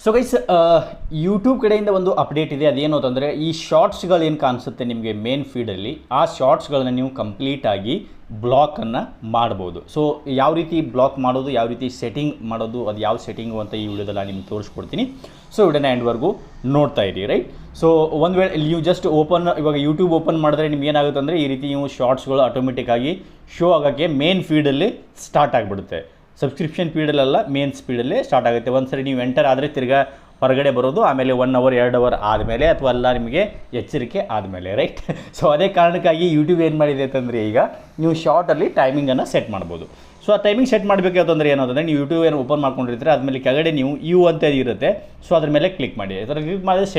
So guys, YouTube ಕಡೆಯಿಂದ ಒಂದು update ಇದೆ. ಅದೇನು ಅಂತಂದರೆ, ಈ ಶಾರ್ಟ್ಸ್ಗಳು ಏನು ಕಾಣಿಸುತ್ತೆ ನಿಮಗೆ ಮೇನ್ ಫೀಡಲ್ಲಿ, ಆ ಶಾರ್ಟ್ಸ್ಗಳನ್ನ ನೀವು ಕಂಪ್ಲೀಟಾಗಿ ಬ್ಲಾಕನ್ನು ಮಾಡ್ಬೋದು. ಸೊ ಯಾವ ರೀತಿ ಬ್ಲಾಕ್ ಮಾಡೋದು, ಯಾವ ರೀತಿ ಸೆಟ್ಟಿಂಗ್ ಮಾಡೋದು, ಅದು ಯಾವ ಸೆಟ್ಟಿಂಗು ಅಂತ ಈ ವಿಡಿಯೋದಲ್ಲಿ ನಾನು ನಿಮ್ಗೆ ತೋರಿಸ್ಕೊಡ್ತೀನಿ. ಸೊ ವಿಡಿಯೋನ ಎಂಡ್ವರೆಗೂ ನೋಡ್ತಾ ಇರಿ, ರೈಟ್. ಸೊ ಒಂದು ವೇಳೆ ನೀವು ಜಸ್ಟ್ ಇವಾಗ ಯೂಟ್ಯೂಬ್ ಓಪನ್ ಮಾಡಿದ್ರೆ ನಿಮ್ಗೆ ಏನಾಗುತ್ತೆ ಅಂದರೆ, ಈ ರೀತಿ ನೀವು ಶಾರ್ಟ್ಸ್ಗಳು ಆಟೋಮೆಟಿಕ್ಕಾಗಿ ಶೋ ಆಗೋಕ್ಕೆ ಮೇನ್ ಫೀಡಲ್ಲಿ ಸ್ಟಾರ್ಟ್ ಆಗಿಬಿಡುತ್ತೆ. ಸಬ್ಸ್ಕ್ರಿಪ್ಷನ್ ಫೀಡಲ್ಲೆಲ್ಲ ಮೇನ್ ಸ್ಪೀಡಲ್ಲೇ ಸ್ಟಾರ್ಟ್ ಆಗುತ್ತೆ. ಒಂದು ಸರಿ ನೀವು ಎಂಟರ್ ಆದರೆ ತಿರ್ಗಾ ಹೊರಗಡೆ ಬರೋದು, ಆಮೇಲೆ 1 ಅವರ್ 2 ಅವರ್ ಆದಮೇಲೆ, ಅಥವಾ ಎಲ್ಲ ನಿಮಗೆ ಎಚ್ಚರಿಕೆ ಆದಮೇಲೆ, ರೈಟ್. ಸೊ ಅದೇ ಕಾರಣಕ್ಕಾಗಿ ಯೂಟ್ಯೂಬ್ ಏನು ಮಾಡಿದೆ ಅಂತಂದರೆ, ಈಗ ನೀವು ಶಾರ್ಟಲ್ಲಿ ಟೈಮಿಂಗನ್ನು ಸೆಟ್ ಮಾಡ್ಬೋದು. ಸೊ ಆ ಟೈಮಿಂಗ್ ಸೆಟ್ ಮಾಡಬೇಕಾದ್ರೆ ಏನಂತಂದರೆ, ನೀವು ಯೂಟ್ಯೂಬ್ ಏನು ಓಪನ್ ಮಾಡ್ಕೊಂಡಿರ್ತೀರ, ಆದಮೇಲೆ ಕೆಳಗಡೆ ನೀವು ಯು ಅಂತ ಇರುತ್ತೆ. ಸೊ ಅದ್ರ ಮೇಲೆ ಕ್ಲಿಕ್ ಮಾಡಿ. ಅದರ ಕ್ಲಿಕ್ ಮಾಡಿದ್ರೆ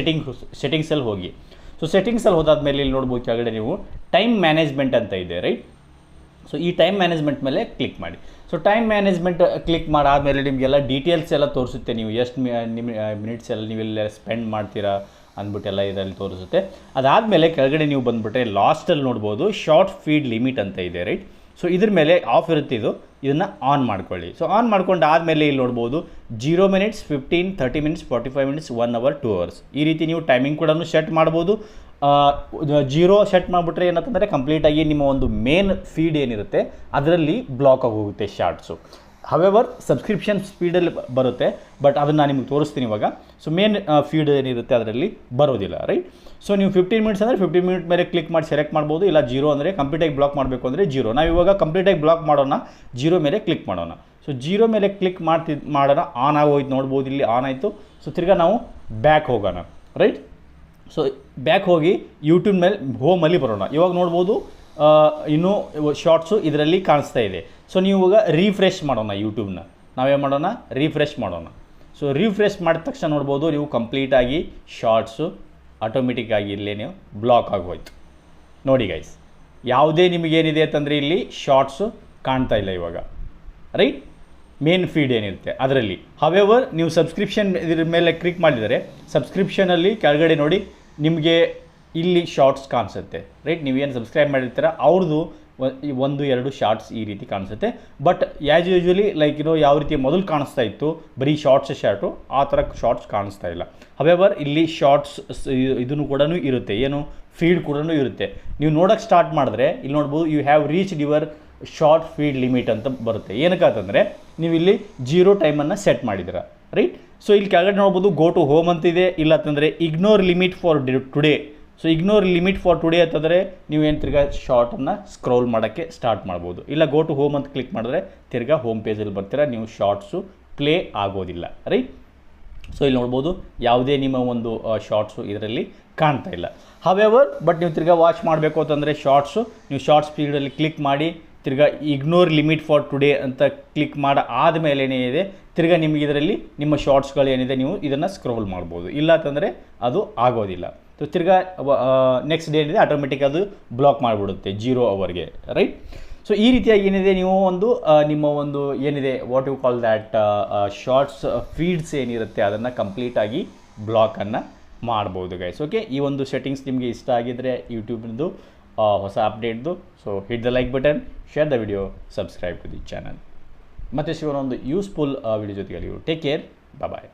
ಸೆಟ್ಟಿಂಗ್ಸಲ್ಲಿ ಹೋಗಿ. ಸೊ ಸೆಟ್ಟಿಂಗ್ಸಲ್ಲಿ ಹೋದಾದ್ಮೇಲೆ ಇಲ್ಲಿ ನೋಡ್ಬೋದು ಕೆಳಗಡೆ ನೀವು ಟೈಮ್ ಮ್ಯಾನೇಜ್ಮೆಂಟ್ ಅಂತ ಇದೆ, ರೈಟ್. ಸೊ ಈ ಟೈಮ್ ಮ್ಯಾನೇಜ್ಮೆಂಟ್ ಮೇಲೆ ಕ್ಲಿಕ್ ಮಾಡಿ. ಸೊ ಟೈಮ್ ಮ್ಯಾನೇಜ್ಮೆಂಟ್ ಕ್ಲಿಕ್ ಮಾಡಾದಮೇಲೆ ನಿಮಗೆಲ್ಲ ಡೀಟೇಲ್ಸ್ ಎಲ್ಲ ತೋರಿಸುತ್ತೆ. ನೀವು ಎಷ್ಟು ಮಿನಿಟ್ಸ್ ಎಲ್ಲ ನೀವೆಲ್ಲ ಸ್ಪೆಂಡ್ ಮಾಡ್ತೀರಾ ಅಂದ್ಬಿಟ್ಟೆಲ್ಲ ಇದರಲ್ಲಿ ತೋರಿಸುತ್ತೆ. ಅದಾದಮೇಲೆ ಕೆಳಗಡೆ ನೀವು ಬಂದುಬಿಟ್ರೆ ಲಾಸ್ಟಲ್ಲಿ ನೋಡ್ಬೋದು ಶಾರ್ಟ್ ಫೀಡ್ ಲಿಮಿಟ್ ಅಂತ ಇದೆ, ರೈಟ್. ಸೊ ಇದ್ರ ಮೇಲೆ ಆಫ್ ಇರುತ್ತೆ, ಇದನ್ನು ಆನ್ ಮಾಡ್ಕೊಳ್ಳಿ. ಸೊ ಆನ್ ಮಾಡ್ಕೊಂಡು ಆದಮೇಲೆ ಇಲ್ಲಿ ನೋಡ್ಬೋದು 0 minutes, 15, 30 minutes, 45 minutes, 1 hour, 2 hours ಈ ರೀತಿ ನೀವು ಟೈಮಿಂಗ್ ಕೂಡ ಸೆಟ್ ಮಾಡ್ಬೋದು. 0 ಸೆಟ್ ಮಾಡಿಬಿಟ್ರೆ ಏನಂತಂದರೆ ಕಂಪ್ಲೀಟಾಗಿ ನಿಮ್ಮ ಒಂದು ಮೇನ್ ಫೀಡ್ ಏನಿರುತ್ತೆ ಅದರಲ್ಲಿ ಬ್ಲಾಕ್ ಆಗಿ ಹೋಗುತ್ತೆ ಶಾರ್ಟ್ಸು. ಹವೆವರ್ ಸಬ್ಸ್ಕ್ರಿಪ್ಷನ್ ಸ್ಪೀಡಲ್ಲಿ ಬರುತ್ತೆ, ಬಟ್ ಅದನ್ನು ನಾನು ನಿಮಗೆ ತೋರಿಸ್ತೀನಿ ಇವಾಗ. ಸೊ ಮೇನ್ ಫೀಡ್ ಏನಿರುತ್ತೆ ಅದರಲ್ಲಿ ಬರೋದಿಲ್ಲ, ರೈಟ್. ಸೊ ನೀವು 15 ಮಿನಿಟ್ಸ್ ಅಂದರೆ 15 ಮಿನಿಟ್ ಮೇಲೆ ಕ್ಲಿಕ್ ಮಾಡಿ ಸೆಲೆಕ್ಟ್ ಮಾಡ್ಬೋದು. ಇಲ್ಲ 0 ಅಂದರೆ ಕಂಪ್ಲೀಟಾಗಿ ಬ್ಲಾಕ್ ಮಾಡಬೇಕು ಅಂದರೆ 0. ನಾವು ಇವಾಗ ಕಂಪ್ಲೀಟಾಗಿ ಬ್ಲಾಕ್ ಮಾಡೋಣ, 0 ಮೇಲೆ ಕ್ಲಿಕ್ ಮಾಡೋಣ. ಸೊ 0 ಮೇಲೆ ಕ್ಲಿಕ್ ಮಾಡೋಣ, ಆನ್ ಆಗೋಯ್ತು ನೋಡ್ಬೋದು, ಇಲ್ಲಿ ಆನ್ ಆಯಿತು. ಸೊ ತಿರ್ಗಾ ನಾವು ಬ್ಯಾಕ್ ಹೋಗೋಣ, ರೈಟ್. ಸೊ ಬ್ಯಾಕ್ ಹೋಗಿ ಯೂಟ್ಯೂಬ್ ಮೇಲೆ ಹೋಮಲ್ಲಿ ಬರೋಣ. ಇವಾಗ ನೋಡ್ಬೋದು ಇನ್ನೂ ಶಾರ್ಟ್ಸು ಇದರಲ್ಲಿ ಕಾಣಿಸ್ತಾ ಇದೆ. ಸೊ ನೀವು ಇವಾಗ ರೀಫ್ರೆಶ್ ಮಾಡೋಣ ಯೂಟ್ಯೂಬ್ನ. ನಾವೇನು ಮಾಡೋಣ, ರೀಫ್ರೆಶ್ ಮಾಡೋಣ. ಸೊ ರೀಫ್ರೆಶ್ ಮಾಡಿದ ತಕ್ಷಣ ನೋಡ್ಬೋದು ನೀವು ಕಂಪ್ಲೀಟಾಗಿ ಶಾರ್ಟ್ಸು ಆಟೋಮೆಟಿಕ್ಕಾಗಿ ಇಲ್ಲೇ ನೀವು ಬ್ಲಾಕ್ ಆಗೋಯ್ತು ನೋಡಿ ಗೈಸ್. ಯಾವುದೇ ನಿಮಗೇನಿದೆ ಅಂತಂದರೆ ಇಲ್ಲಿ ಶಾರ್ಟ್ಸು ಕಾಣ್ತಾ ಇಲ್ಲ ಇವಾಗ, ರೈಟ್. ಮೇನ್ ಫೀಡ್ ಏನಿರುತ್ತೆ ಅದರಲ್ಲಿ. ಹವೆವರ್ ನೀವು ಸಬ್ಸ್ಕ್ರಿಪ್ಷನ್ ಇದ್ರ ಮೇಲೆ ಕ್ಲಿಕ್ ಮಾಡಿದರೆ ಸಬ್ಸ್ಕ್ರಿಪ್ಷನಲ್ಲಿ ಕೆಳಗಡೆ ನೋಡಿ ನಿಮಗೆ ಇಲ್ಲಿ ಶಾರ್ಟ್ಸ್ ಕಾಣಿಸುತ್ತೆ, ರೈಟ್. ನೀವೇನು ಸಬ್ಸ್ಕ್ರೈಬ್ ಮಾಡಿರ್ತೀರ ಅವ್ರದ್ದು 1-2 ಶಾರ್ಟ್ಸ್ ಈ ರೀತಿ ಕಾಣಿಸುತ್ತೆ. ಬಟ್ ಆ್ಯಸ್ ಯೂಶ್ವಲಿ ಲೈಕ್ ಯಾವ ರೀತಿ ಮೊದಲು ಕಾಣಿಸ್ತಾ ಇತ್ತು ಬರೀ ಶಾರ್ಟು, ಆ ಥರ ಶಾರ್ಟ್ಸ್ ಕಾಣಿಸ್ತಾ ಇಲ್ಲ. ಹವೆವರ್ ಇಲ್ಲಿ ಶಾರ್ಟ್ಸ್ ಇದನ್ನು ಕೂಡ ಇರುತ್ತೆ, ಏನು ಫೀಡ್ ಕೂಡ ಇರುತ್ತೆ. ನೀವು ನೋಡೋಕ್ಕೆ ಸ್ಟಾರ್ಟ್ ಮಾಡಿದ್ರೆ ಇಲ್ಲಿ ನೋಡ್ಬೋದು you have reached your short feed limit ಅಂತ ಬರುತ್ತೆ. ಏನಕ್ಕೆ ಅಂತಂದರೆ ನೀವು ಇಲ್ಲಿ 0 ಟೈಮನ್ನು ಸೆಟ್ ಮಾಡಿದ್ದೀರ, ರೈಟ್. ಸೊ ಇಲ್ಲಿ ಕೆಳಗಡೆ ನೋಡ್ಬೋದು ಗೋ ಟು ಹೋಮ್ ಅಂತಿದೆ. ಇಲ್ಲ ಅಂತಂದರೆ ignore limit for today. So ignore limit for today ಅಂತಂದರೆ ನೀವೇನು ತಿರ್ಗಾ ಶಾರ್ಟನ್ನು ಸ್ಕ್ರೋಲ್ ಮಾಡೋಕ್ಕೆ ಸ್ಟಾರ್ಟ್ ಮಾಡ್ಬೋದು. ಇಲ್ಲ ಗೋ ಟು ಹೋಮ್ ಅಂತ ಕ್ಲಿಕ್ ಮಾಡಿದ್ರೆ ತಿರ್ಗಾ ಹೋಮ್ ಪೇಜಲ್ಲಿ ಬರ್ತೀರ, ನೀವು ಶಾರ್ಟ್ಸು ಪ್ಲೇ ಆಗೋದಿಲ್ಲ, ರೈಟ್. ಸೊ ಇಲ್ಲಿ ನೋಡ್ಬೋದು ಯಾವುದೇ ನಿಮ್ಮ ಒಂದು ಶಾರ್ಟ್ಸು ಇದರಲ್ಲಿ ಕಾಣ್ತಾ ಇಲ್ಲ. ಹವೆವರ್ ಬಟ್ ನೀವು ತಿರ್ಗಾ ವಾಚ್ ಮಾಡಬೇಕು ಅಂತಂದರೆ ಶಾರ್ಟ್ಸು ನೀವು ಶಾರ್ಟ್ ಸ್ಪೀಡಲ್ಲಿ ಕ್ಲಿಕ್ ಮಾಡಿ ತಿರ್ಗಾ ಇಗ್ನೋರ್ ಲಿಮಿಟ್ ಫಾರ್ ಟುಡೇ ಅಂತ ಕ್ಲಿಕ್ ಮಾಡಿ ಆದಮೇಲೆ ಏನಿದೆ ತಿರ್ಗಾ ನಿಮಗೆ ಇದರಲ್ಲಿ ನಿಮ್ಮ ಶಾರ್ಟ್ಸ್ಗಳು ಏನಿದೆ ನೀವು ಇದನ್ನು ಸ್ಕ್ರೋಲ್ ಮಾಡ್ಬೋದು. ಇಲ್ಲ ಅಂತಂದರೆ ಅದು ಆಗೋದಿಲ್ಲ. ಸೊ ತಿರ್ಗಾ ನೆಕ್ಸ್ಟ್ ಡೇ ಏನಿದೆ ಆಟೋಮೆಟಿಕ್ ಅದು ಬ್ಲಾಕ್ ಮಾಡಿಬಿಡುತ್ತೆ 0 ಅವರ್ಗೆ, ರೈಟ್. ಸೊ ಈ ರೀತಿಯಾಗಿ ಏನಿದೆ ನೀವು ಒಂದು ನಿಮ್ಮ ಒಂದು ಏನಿದೆ what you call that shorts feeds ಏನಿರುತ್ತೆ ಅದನ್ನು ಕಂಪ್ಲೀಟಾಗಿ ಬ್ಲಾಕನ್ನು ಮಾಡ್ಬೋದು ಗೈಸ್. ಓಕೆ, ಈ ಒಂದು ಸೆಟ್ಟಿಂಗ್ಸ್ ನಿಮಗೆ ಇಷ್ಟ ಆಗಿದ್ದರೆ ಯೂಟ್ಯೂಬ್ನದು ಹೊಸ ಅಪ್ಡೇಟ್ದು, so hit the like button, share the video, subscribe to the channel. ಮತ್ತು ಸಿಗೋಣ ಒಂದು ಯೂಸ್ಫುಲ್ ವಿಡಿಯೋ ಜೊತೆಗೆ. ಟೇಕ್ ಕೇರ್, ಬಾಯ್.